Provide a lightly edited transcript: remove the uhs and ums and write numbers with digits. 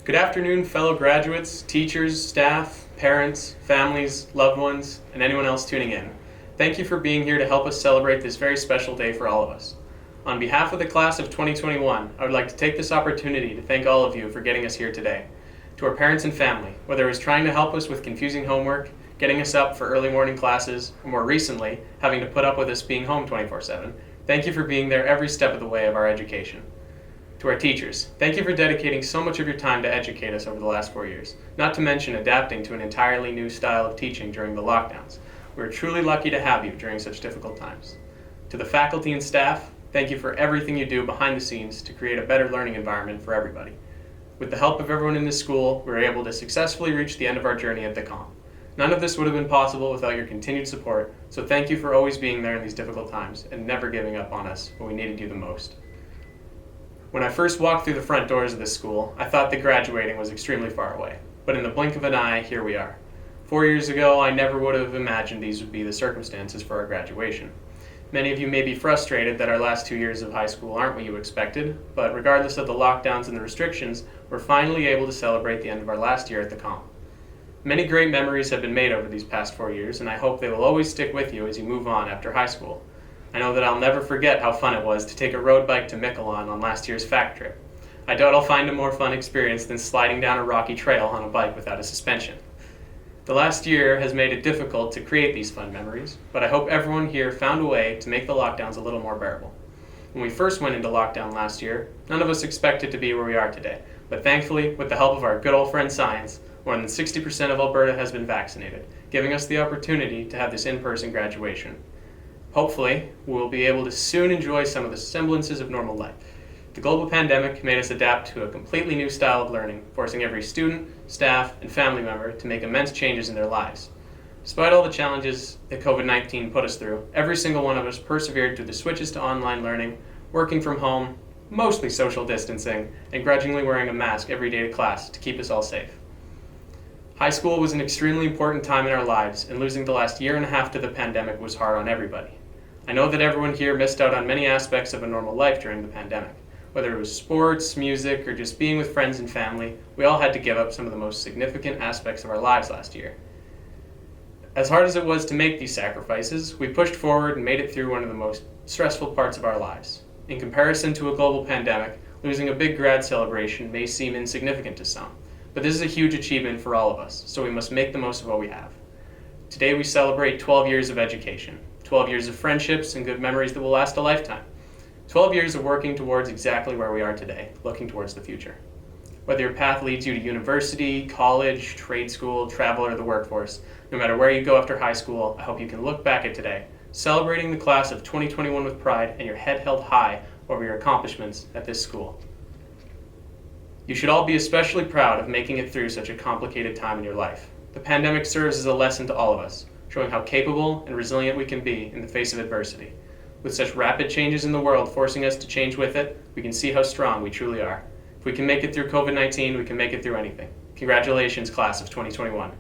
Good afternoon, fellow graduates, teachers, staff, parents, families, loved ones, and anyone else tuning in. Thank you for being here to help us celebrate this very special day for all of us. On behalf of the class of 2021, I would like to take this opportunity to thank all of you for getting us here today. To our parents and family, whether it was trying to help us with confusing homework, getting us up for early morning classes, or more recently, having to put up with us being home 24/7, thank you for being there every step of the way of our education. To our teachers, thank you for dedicating so much of your time to educate us over the last 4 years, not to mention adapting to an entirely new style of teaching during the lockdowns. We are truly lucky to have you during such difficult times. To the faculty and staff, thank you for everything you do behind the scenes to create a better learning environment for everybody. With the help of everyone in this school, we were able to successfully reach the end of our journey at the COM. None of this would have been possible without your continued support, so thank you for always being there in these difficult times and never giving up on us when we needed you the most. When I first walked through the front doors of this school, I thought that graduating was extremely far away, but in the blink of an eye, here we are. 4 years ago, I never would have imagined these would be the circumstances for our graduation. Many of you may be frustrated that our last 2 years of high school aren't what you expected, but regardless of the lockdowns and the restrictions, we're finally able to celebrate the end of our last year at the COM. Many great memories have been made over these past 4 years, and I hope they will always stick with you as you move on after high school. I know that I'll never forget how fun it was to take a road bike to Miquelon on last year's fact trip. I doubt I'll find a more fun experience than sliding down a rocky trail on a bike without a suspension. The last year has made it difficult to create these fun memories, but I hope everyone here found a way to make the lockdowns a little more bearable. When we first went into lockdown last year, none of us expected to be where we are today, but thankfully, with the help of our good old friend science, more than 60% of Alberta has been vaccinated, giving us the opportunity to have this in-person graduation. Hopefully, we will be able to soon enjoy some of the semblances of normal life. The global pandemic made us adapt to a completely new style of learning, forcing every student, staff, and family member to make immense changes in their lives. Despite all the challenges that COVID-19 put us through, every single one of us persevered through the switches to online learning, working from home, mostly social distancing, and grudgingly wearing a mask every day to class to keep us all safe. High school was an extremely important time in our lives, and losing the last year and a half to the pandemic was hard on everybody. I know that everyone here missed out on many aspects of a normal life during the pandemic. Whether it was sports, music, or just being with friends and family, we all had to give up some of the most significant aspects of our lives last year. As hard as it was to make these sacrifices, we pushed forward and made it through one of the most stressful parts of our lives. In comparison to a global pandemic, losing a big grad celebration may seem insignificant to some, but this is a huge achievement for all of us, so we must make the most of what we have. Today we celebrate 12 years of education, 12 years of friendships and good memories that will last a lifetime. 12 years of working towards exactly where we are today, looking towards the future. Whether your path leads you to university, college, trade school, travel, or the workforce, no matter where you go after high school, I hope you can look back at today, celebrating the class of 2021 with pride and your head held high over your accomplishments at this school. You should all be especially proud of making it through such a complicated time in your life. The pandemic serves as a lesson to all of us, showing how capable and resilient we can be in the face of adversity. With such rapid changes in the world forcing us to change with it, we can see how strong we truly are. If we can make it through COVID-19, we can make it through anything. Congratulations, class of 2021.